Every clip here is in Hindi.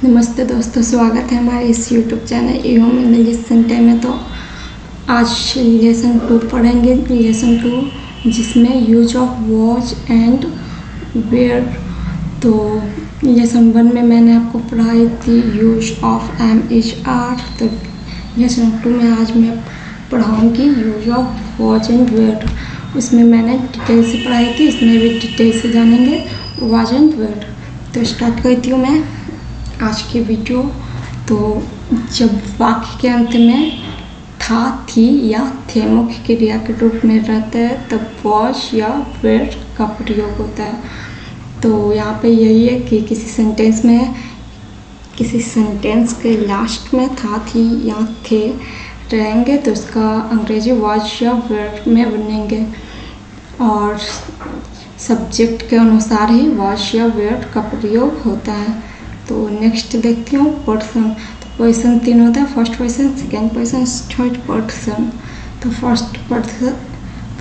नमस्ते दोस्तों, स्वागत है हमारे इस YouTube चैनल एवं इंग्लिश सेंटर में। तो आज लेसन 2 पढ़ेंगे, लेसन 2 जिसमें use of was and were. तो लेसन 1 में मैंने आपको पढ़ाई थी use of am is are. तो लेसन 2 में आज मैं पढ़ाऊँगी use of was and were. उसमें मैंने डिटेल से पढ़ाई थी, इसमें भी डिटेल से जानेंगे वॉच एंड वेयर। तो स्टार्ट करती हूँ मैं आज की वीडियो। तो जब वाक्य के अंत में था, थी या थे मुख्य क्रिया के रूप में रहते हैं तब वॉच या वेयर का प्रयोग होता है। तो यहाँ पे यही है कि किसी सेंटेंस के लास्ट में था, थी या थे रहेंगे तो उसका अंग्रेजी वॉच या वेयर में बनेंगे और सब्जेक्ट के अनुसार ही वॉच या वेयर का प्रयोग होता है। तो नेक्स्ट देखती हूँ पर्सन। तो पर्सन 3 होता है, first person, second person, third person. तो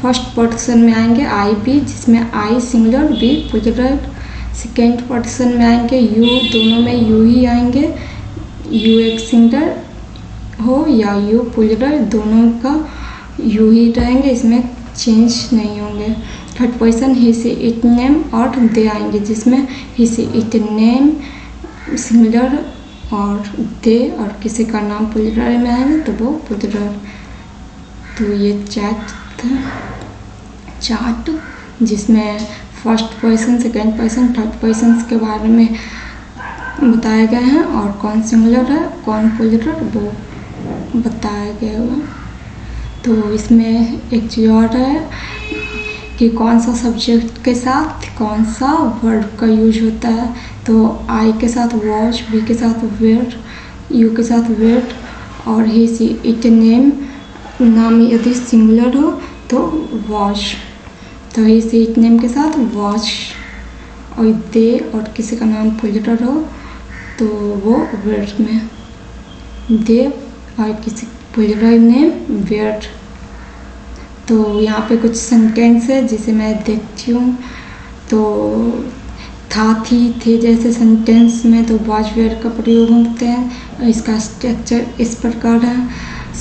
फर्स्ट पर्सन में आएंगे आई बी, जिसमें I singular we plural. Second person में आएंगे यू, दोनों में यू ही आएंगे, यू एक सिंगुलर हो या यू प्लूरल, दोनों का यू ही रहेंगे, इसमें चेंज नहीं होंगे। Third person he see it name और दे आएंगे, जिसमें ही सी इट नेम सिंगुलर और दे और किसी का नाम प्लूरल में आएंगे तो वो प्लूरल। तो ये चार्ट जिसमें first person, second person, third person के बारे में बताए गए हैं और कौन सिंगुलर है कौन प्लूरल वो बताया गया है। तो इसमें एक चीज़ और है कि कौन सा सब्जेक्ट के साथ कौन सा वर्ब का यूज होता है। तो आई के साथ वॉच, बी के साथ वेयर, यू के साथ वेयर और ही सी इट नेम नाम यदि सिंगुलर हो तो वॉच। तो ही सी इट नेम के साथ वॉच और दे और किसी का नाम प्लूरल हो तो वो वेयर में, दे और किसी प्लूरल नेम वेयर। तो यहाँ पे कुछ सेंटेंस है जिसे मैं देखती हूँ। तो था, थी, थे जैसे सेंटेंस में तो वॉच वेयर का प्रयोग होते हैं। इसका स्ट्रक्चर इस प्रकार है,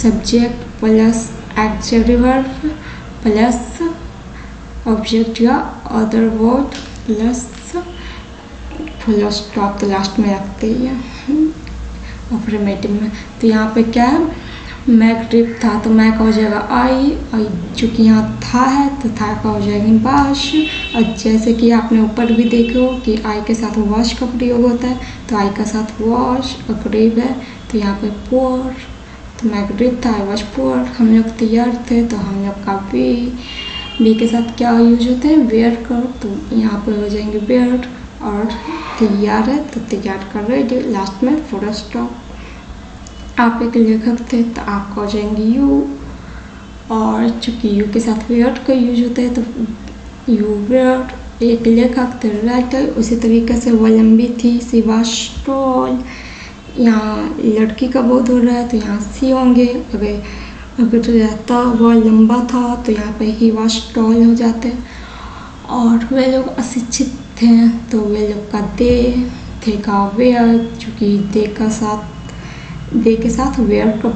subject plus auxiliary verb plus object या other word plus full stop तो लास्ट में रखते ही है अफर्मेटिव में। तो यहाँ पे क्या है, मैक ट्रिप था तो मैक हो जाएगा आई, और चूँकि यहाँ था है तो था का हो जाएगा बाश। और जैसे कि आपने ऊपर भी देखो कि आई के साथ वॉश का प्रयोग होता है तो आई का साथ वॉश और ग्रीब है तो यहाँ पे पोर। तो मैक ट्रिप था, आई वॉश पोर। हम लोग तैयार थे तो हम लोग का बी के साथ क्या यूज होते हैं, वेयर कर। तो यहाँ पे हो जाएंगे वेयर और तैयार है तो तैयार कर रहे लास्ट में फुल स्टॉप। आप एक लेखक थे तो आपका हो जाएंगे यू, और चूँकि यू के साथ वेयर का यूज होता है तो यू वेयर। एक लेखक थे राइटर, उसी तरीके से वह लंबी थी, सी वाज टॉल। यहाँ लड़की का बोध हो रहा है तो यहाँ सी होंगे। अगर रहता वह लंबा था तो यहाँ पे ही वाज टॉल हो जाते। और वे लोग अशिक्षित थे तो वे लोग का दे, थे का वेयर, चूँकि दे के साथ वेयर का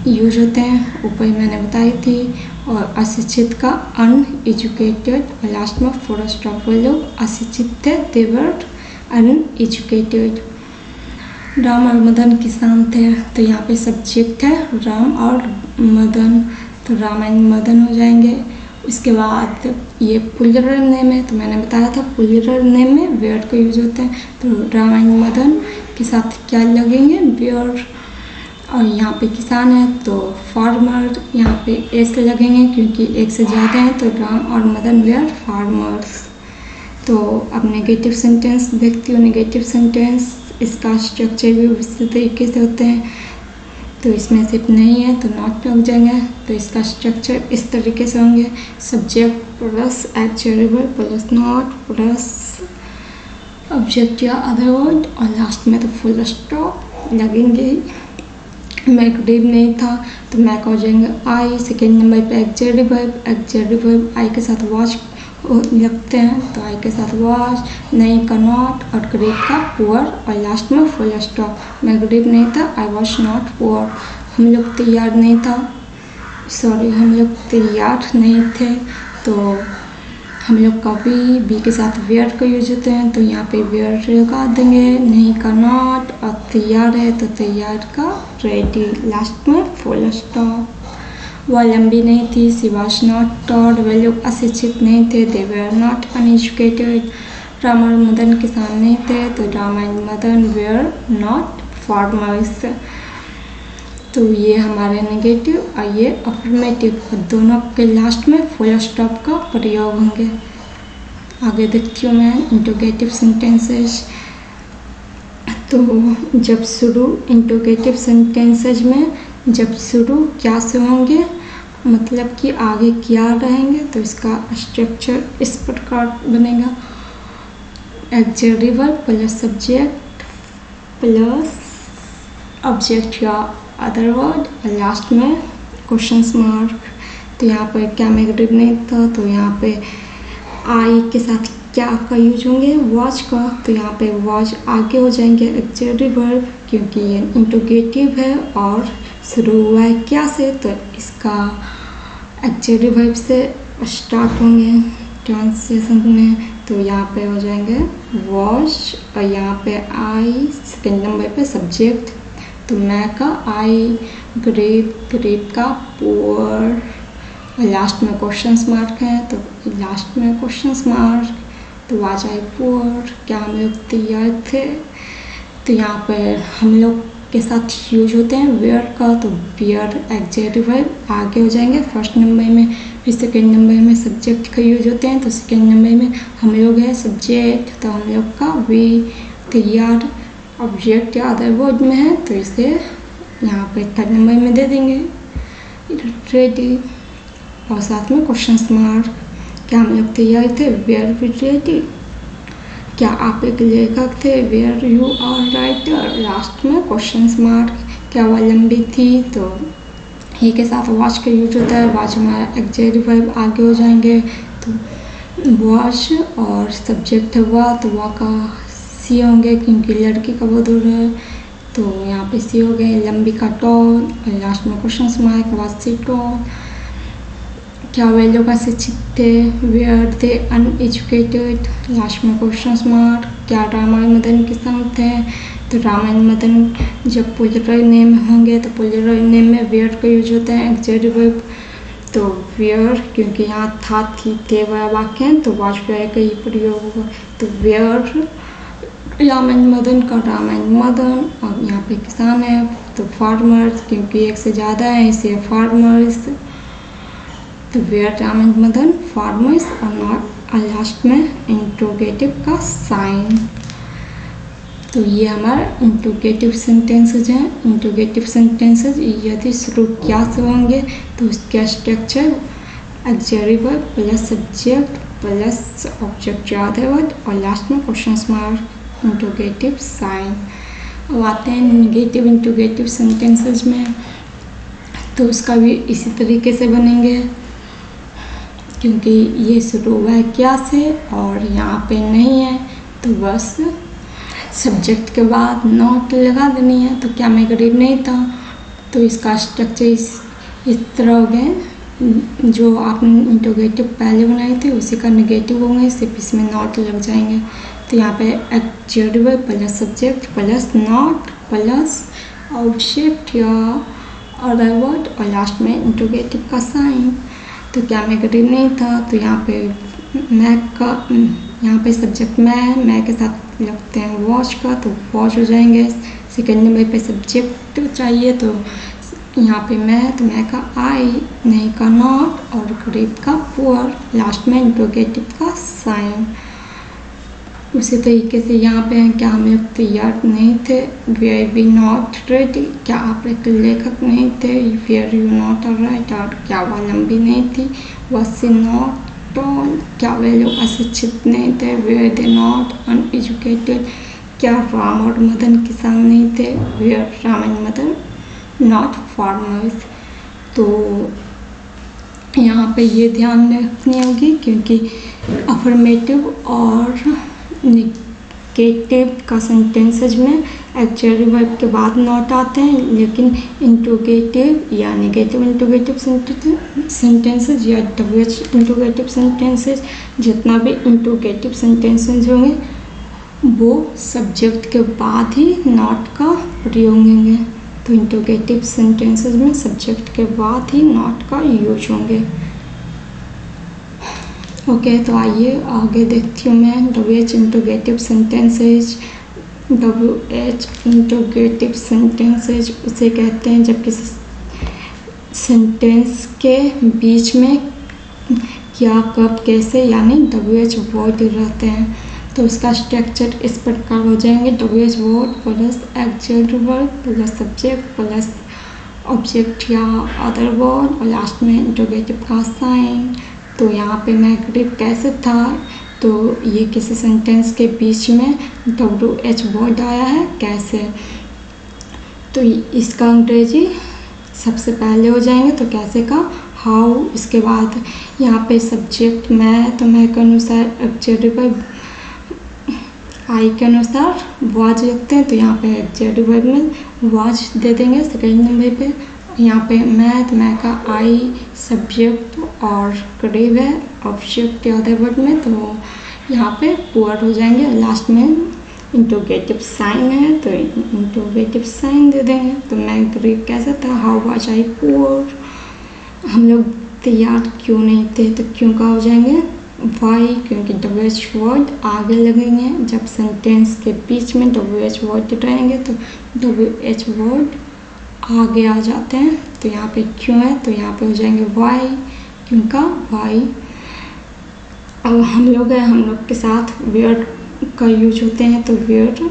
यूज होते हैं, ऊपर मैंने बताई थी। और अशिक्षित का अनएजुकेटेड और लास्ट में फुल स्टॉप। वे लोग अशिक्षित थे, दे वर अनएजुकेटेड। राम और मदन किसान थे तो यहाँ पे सब्जेक्ट है राम और मदन, तो राम एंड मदन हो जाएंगे। उसके बाद ये प्लूरल नेम है तो मैंने बताया था प्लूरल नेम में वेयर का यूज होता है। तो राम एंड मदन के साथ क्या लगेंगे, वेयर। और यहाँ पे किसान है तो फार्मर, यहाँ पे एस लगेंगे क्योंकि एक से ज़्यादा है तो राम और मदन वेयर फार्मर्स। तो अब नेगेटिव सेंटेंस देखती हूँ। नेगेटिव सेंटेंस इसका स्ट्रक्चर भी उसी तरीके से होते हैं, तो इसमें सिर्फ नहीं है तो नॉट लग जाएंगे। तो इसका स्ट्रक्चर इस तरीके से होंगे, subject plus actual verb plus not plus object या अदर वर्ड और लास्ट में तो फुल स्टॉप लगेंगे। मैक डिव नहीं था तो मैक हो जाएंगे आई। सेकेंड नंबर पे एक्चुअल वर्ब आई के साथ वॉच लिखते हैं। तो आई के साथ वॉज, नहीं का नॉट और गरीब का पुअर और लास्ट में फुल स्टॉप। मैं गरीब नहीं था, आई वॉज नॉट पुअर। हम लोग तैयार नहीं था, सॉरी हम लोग तैयार नहीं थे। तो हम लोग कभी बी के साथ वेयर का यूज होते हैं, तो यहाँ पे वेयर लगा देंगे। नहीं का नॉट और तैयार है तो तैयार का रेडी, लास्ट में फुल स्टॉप। वह लंबी नहीं थी, शी वॉज नॉट टॉल, वे लोग अशिक्षित नहीं थे, they were not uneducated. Ram और मदन किसान नहीं थे, तो Ram and Madan were not farmers. तो ये हमारे नेगेटिव और ये अफर्मेटिव, दोनों के लास्ट में फुल स्टॉप का प्रयोग होंगे। आगे देखती हूँ मैं इंटरोगेटिव सेंटेंसेस। तो जब शुरू इंटरोगेटिव सेंटेंसेस में जब शुरू क्या से होंगे, मतलब कि आगे क्या रहेंगे, तो इसका स्ट्रक्चर इस प्रकार बनेगा। Auxiliary verb plus subject plus object या अदर वर्ड और लास्ट में क्वेश्चन मार्क। तो यहाँ पर क्या नेगेटिव नहीं था, तो यहाँ पे आई के साथ क्या का यूज होंगे, वॉच का। तो यहाँ पे वॉच आगे हो जाएंगे ऑक्सिलरी वर्ब, क्योंकि ये इंटरोगेटिव है और शुरू हुआ है क्या से, तो इसका ऑक्सिलरी वर्ब से स्टार्ट होंगे ट्रांसलेशन में। तो यहाँ पे हो जाएंगे वॉच और यहाँ पे आई, सेकेंड नंबर पे सब्जेक्ट। तो मैं का आई, ग्रेप का पुअर, लास्ट में क्वेश्चन मार्क है, तो लास्ट में क्वेश्चन मार्क। तो वाज आई पुअर, क्या हम लोग तैयार थे। तो यहाँ पर हम लोग के साथ यूज होते हैं वेयर का, तो वेयर ऑक्सिलरी वर्ब आगे हो जाएंगे फर्स्ट नंबर में, फिर सेकेंड नंबर में सब्जेक्ट का यूज होते हैं। तो सेकेंड नंबर में हम लोग है सब्जेक्ट, तो हम लोग का वी तैयार ऑब्जेक्ट या अदर वर्ड में है, तो इसे यहाँ पे थर्ड नंबर में दे देंगे रेडी और साथ में क्वेश्चन मार्क। क्या हम लोग तैयार थे, वेयर वी रेडी। क्या आप एक लेखक थे, were you are writer, last में क्वेश्चन मार्क। क्या वह लंबी थी, तो ही के साथ वॉच का यूज होता है, वॉच हमारा ऑक्सिलरी वर्ब आगे हो जाएंगे। तो वॉच और सब्जेक्ट है वह, तो वह का सी होंगे क्योंकि लड़की का वो दूर है, तो यहाँ पे सी हो गए। लंबी का टॉल और लास्ट में question mark, was she tall. क्या वे लोग अशिक्षित थे, वेयर थे अनएजुकेटेड, लास्ट में क्वेश्चन मार्क। क्या राम और मदन किसान थे, तो राम एंड मदन जब प्लूरल नेम होंगे तो प्लूरल नेम में वेयर का यूज होता है ऑक्सिलरी वर्ब। तो वेयर क्योंकि यहाँ था थी थे वह वाक्य हैं, तो वॉच वेयर का ही प्रयोग होगा। तो वेयर राम एंड मदन का राम एंड मदन, और यहाँ पे किसान है तो फार्मर्स, क्योंकि एक से ज़्यादा है इसलिए फार्मर्स। तो were Ram and Madan farmers और नॉट, और लास्ट में इंट्रोगेटिव का साइन। तो ये हमारा इंट्रोगेटिव सेंटेंसेज हैं। इंट्रोगेटिव सेंटेंसेज यदि शुरू क्या से होंगे तो उसका structure auxiliary verb plus subject plus object या अदर वर्ड और लास्ट में क्वेश्चन मार्क इंट्रोगेटिव साइन। अब आते हैं नेगेटिव इंट्रोगेटिव सेंटेंसेज में, तो उसका भी इसी तरीके से बनेंगे, क्योंकि ये शुरू हुआ है क्या से और यहाँ पे नहीं है, तो बस सब्जेक्ट के बाद नॉट लगा देनी है। तो क्या मैं गरीब नहीं था, तो इसका स्ट्रक्चर इस तरह हो गए, जो आपने इंट्रोगेटिव पहले बनाई थी उसी का नेगेटिव होंगे, सिर्फ इसमें नॉट लग जाएंगे। तो यहाँ पे auxiliary verb plus subject plus not plus object या अदर वर्ड और लास्ट में इंट्रोगेटिव का साइन। तो क्या मैं गरीब नहीं था, तो यहाँ पे मैं का, यहाँ पे सब्जेक्ट मैं के साथ लगते हैं वॉच का, तो वॉच हो जाएंगे। सेकेंड नंबर पे सब्जेक्ट चाहिए, तो यहाँ पे मैं, तो मैं का आई, नहीं का नॉट और गरीब का पुअर, लास्ट में इंट्रोगेटिव का साइन। उसी तरीके से यहाँ पे हैं, क्या हम लोग तैयार नहीं थे, वेयर वी नॉट रेडी। क्या आप एक लेखक नहीं थे, were you not a writer. क्या वह लंबी नहीं थी, वॉज सी नॉट टॉल। क्या वे लोग अशिक्षित नहीं थे, वेयर दे नॉट अनएजुकेटेड। क्या राम और मदन किसान नहीं थे, were Ram and Madan not farmers. तो यहाँ पे ये ध्यान रखनी होगी, क्योंकि अफर्मेटिव और निगेटिव का सेंटेंसेज में एक्चुअल वर्ब के बाद नॉट आते हैं, लेकिन इंट्रोगेटिव या नेगेटिव इंट्रोगेटिव सेंटेंसेज या WH इंट्रोगेटिव सेंटेंसेज, जितना भी इंट्रोगेटिव सेंटेंसेज होंगे वो सब्जेक्ट के बाद ही नॉट का प्रयोग होंगे। तो इंट्रोगेटिव सेंटेंसेज में सब्जेक्ट के बाद ही नॉट का यूज होंगे। ओके, तो आइए आगे देखती हूँ मैं WH interrogative sentences. WH interrogative sentences उसे कहते हैं जब किसी सेंटेंस के बीच में क्या, कब, कैसे यानी WH वर्ड रहते हैं। तो उसका स्ट्रक्चर इस प्रकार हो जाएंगे: WH word plus actual verb plus subject plus object या अदर वर्ड और लास्ट में इंट्रोगेटिव का साइन। तो यहाँ पे नेगेटिव कैसे था, तो ये किसी सेंटेंस के बीच में WH वर्ड आया है कैसे, तो इसका अंग्रेजी सबसे पहले हो जाएंगे। तो कैसे का हाउ, इसके बाद यहाँ पे सब्जेक्ट मैं, तो मैं के अनुसार एक्चुअल वर्ब, आई के अनुसार वाज रखते हैं, तो यहाँ पे एक्चुअल वर्ब में वाज दे देंगे सेकेंड नंबर पे। यहाँ पे मैं, तो मैं का आई सब्जेक्ट और करीब है ऑब्जेक्ट या अदर वर्ड में, तो यहाँ पे पुअर हो जाएंगे। लास्ट में इंट्रोगेटिव साइन है तो इंट्रोगेटिव साइन दे देंगे। तो मैं करीब कैसा था, हाउ वाज आई पुअर। हम लोग तैयार क्यों नहीं थे, तो क्यों का हो जाएंगे वाई, क्योंकि WH वर्ड आगे लगेंगे। जब सेंटेंस के बीच में WH वर्ड रहेंगे तो WH वर्ड आगे आ जाते हैं। तो यहाँ पे क्यों है, तो यहाँ पे हो जाएंगे वाई, क्यों का वाई। अब हम लोग के साथ वेयर का यूज होते हैं, तो वेयर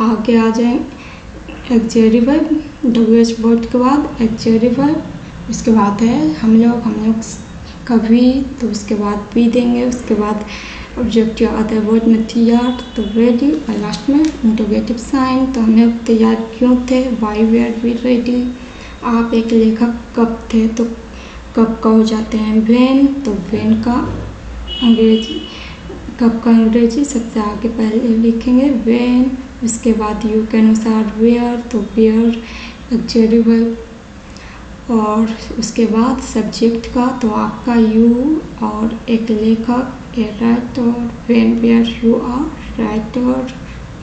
आगे आ जाएंगे एक्चुअल वर्ब, WH वर्ड के बाद एक्चुअल वर्ब, उसके बाद है हम लोग कभी, तो उसके बाद भी देंगे, उसके बाद ऑब्जेक्ट या अदर वर्ड में तैयार, तो रेडी, और लास्ट में इंट्रोगेटिव साइन। तो हम लोग तैयार क्यों थे, वाई वेयर वी रेडी। आप एक लेखक कब थे, तो कब का हो जाते हैं व्हेन, तो व्हेन का अंग्रेजी, कब का अंग्रेजी सबसे आगे पहले लिखेंगे व्हेन। उसके बाद यू के अनुसार वेयर, तो वेयर एक्चुअल वर्ब, और उसके बाद सब्जेक्ट का तो आपका यू, और एक लेखक a writer, when were you are writer.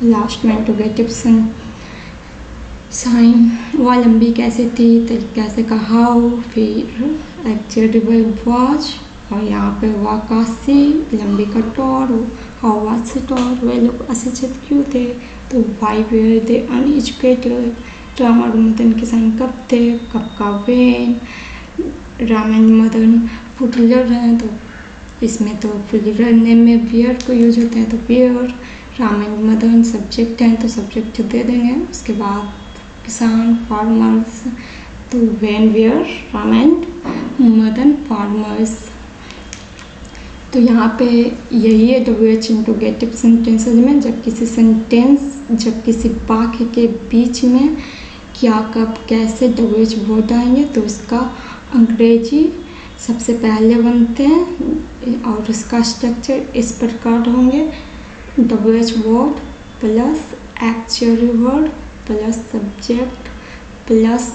Last में इंट्रोगेटिव साइन, वह लंबी कैसे थी, तो कैसे का हाउ, फिर एक्चुअल वर्ब वाज, और यहाँ पे वह का सी, लंबी का tall, how was she tall, वे लोग अशिक्षित क्यों थे, तो why were they uneducated. Ram और मदन किसान कब थे, कब का व्हेन। राम एंड मदन फुटलर हैं, तो इसमें तो फुटलर नेम में वेयर को यूज होते हैं, तो were. Ram and Madan subject हैं, तो सब्जेक्ट दे देंगे। उसके बाद किसान फार्मर्स, तो when were Ram and Madan farmers. तो यहाँ पे यही है WH इंट्रोगेटिव सेंटेंसेज में, जब किसी वाक्य के बीच में क्या, कब, कैसे WH वर्ड आएंगे तो उसका अंग्रेजी सबसे पहले बनते हैं, और उसका स्ट्रक्चर इस प्रकार होंगे: WH word plus actual word plus subject plus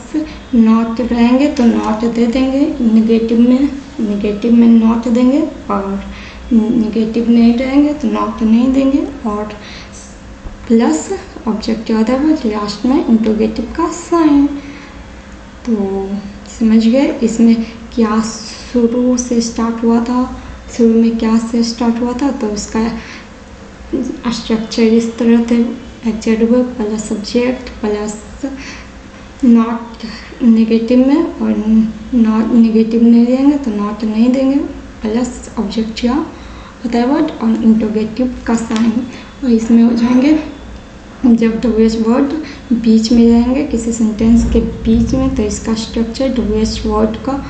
not रहेंगे, तो नॉट दे देंगे। नेगेटिव में नॉट देंगे, और नेगेटिव नहीं रहेंगे तो नॉट नहीं देंगे, और प्लस ऑब्जेक्ट या अदर वर्ड, लास्ट में इंट्रोगेटिव का साइन। तो समझ गए इसमें क्या शुरू से स्टार्ट हुआ था, शुरू में क्या से स्टार्ट हुआ था, तो उसका स्ट्रक्चर इस तरह थे: actual verb plus subject plus not negative में, और नॉट नेगेटिव नहीं देंगे तो नॉट नहीं देंगे, प्लस ऑब्जेक्ट या अदर वर्ड और इंट्रोगेटिव का साइन। और इसमें हो जाएंगे जब WH वर्ड बीच में रहेंगे किसी सेंटेंस के बीच में, तो इसका स्ट्रक्चर WH वर्ड का,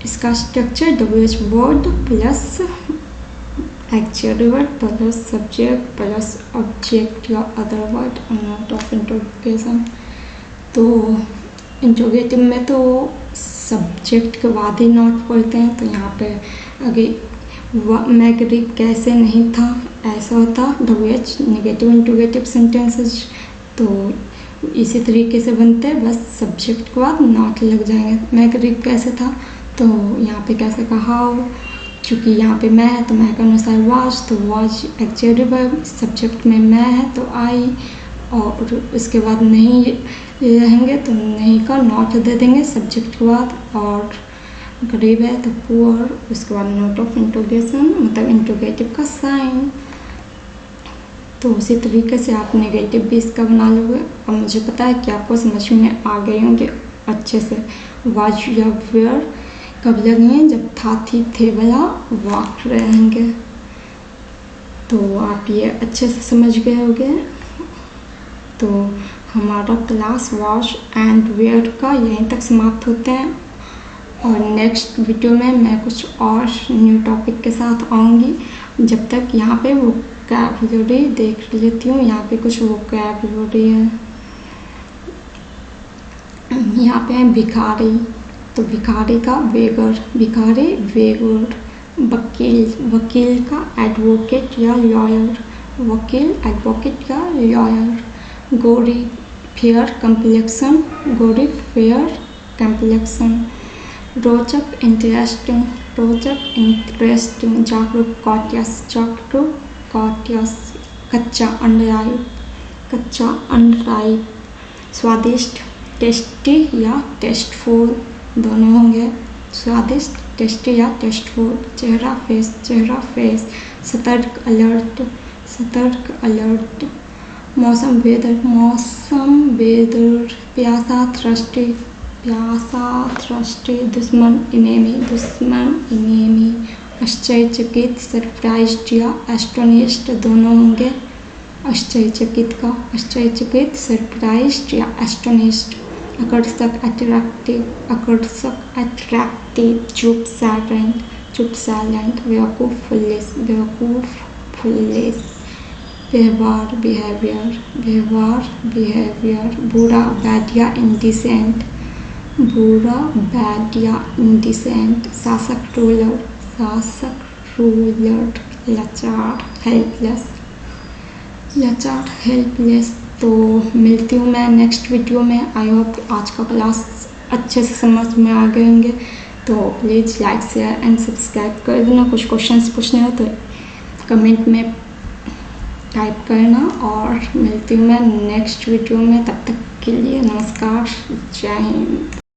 इसका structure WH word plus actual word plus subject plus object या अदर वर्ड और नॉट ऑफ इंट्रोगेशन। तो इंट्रोगेटिव में तो सब्जेक्ट के बाद ही नॉट पढ़ते हैं, तो यहाँ पे आगे मैं गरीब कैसे नहीं था, ऐसा होता WH नेगेटिव इंट्रोगेटिव सेंटेंसेस। तो इसी तरीके से बनते हैं, बस सब्जेक्ट के बाद नॉट लग जाएंगे। मैं गरीब कैसे था, तो यहाँ पे कैसे कहा हो, चूँकि यहाँ पे मैं है तो मैं के अनुसार वाज, तो वाज एक्चुअली वर्ब, सब्जेक्ट में मैं है तो आई, और उसके बाद नहीं रहेंगे तो नहीं का नॉट दे देंगे सब्जेक्ट के बाद, और गरीब है तो पुअर, उसके बाद नोट ऑफ इंट्रोगेशन मतलब इंट्रोगेटिव का साइन। तो उसी तरीके से आप नेगेटिव भी इसका बना लोगे। और मुझे पता है कि आपको समझ में आ गए होंगे अच्छे से। वाज या वेयर कब लगेंगे, जब था थी थे वाला वाक्य रहेंगे। तो आप ये अच्छे से समझ गए होंगे। तो हमारा क्लास वाश एंड वेयर का यहीं तक समाप्त होते हैं, और नेक्स्ट वीडियो में मैं कुछ और न्यू टॉपिक के साथ आऊँगी। जब तक यहाँ पे वोकैबुलरी देख लेती हूँ, यहाँ पे कुछ वोकैबुलरी है। यहाँ पे है भिखारी, तो भिखारी का बेगर, भिखारी बेगर। वकील, वकील का एडवोकेट या लॉयर, वकील एडवोकेट का लॉयर। गोरी, फेयर कंप्लेक्शन, गोरी फेयर कंप्लेक्शन। रोचक इंटरेस्टिंग, रोचक इंटरेस्टिंग। जागरूक कॉटियस, जागरूक कॉटियस। कच्चा अनराइप, कच्चा अनराइप। स्वादिष्ट टेस्टी या टेस्टफुल दोनों होंगे, स्वादिष्ट टेस्टी या टेस्टफुल। चेहरा फेस, चेहरा फेस। सतर्क अलर्ट, सतर्क अलर्ट। मौसम वेदर, मौसम वेदर। प्यासा थ्रस्टी, प्यासा थ्रस्टी। दुश्मन इनेमी, दुश्मन इनेमी। आश्चर्यचकित सरप्राइज्ड या एस्टोनिश्ड दोनों होंगे, आश्चर्यचकित का, आश्चर्यचकित सरप्राइज्ड या एस्टोनिश्ड। आकर्षक अट्रैक्टिव, आकर्षक अट्रैक्टिव। चुप साइलेंट, चुप साइलेंट। बेवकूफ़ फुलिश, बेवकूफ़ फुलिश। व्यवहार बिहेवियर, व्यवहार बिहेवियर। बुरा बैड या इंडिसेंट, बुरा बैड या इंडिसेंट। शासक रूलर, शासक रूलर। लाचार हेल्पलेस, लाचार हेल्पलेस। तो मिलती हूँ मैं नेक्स्ट वीडियो में। आई होप आज का क्लास अच्छे से समझ में आ गए होंगे। तो please like share and subscribe कर देना। कुछ क्वेश्चंस पूछने हो तो कमेंट में टाइप करना, और मिलती हूँ मैं नेक्स्ट वीडियो में। तब तक के लिए नमस्कार, जय हिंद।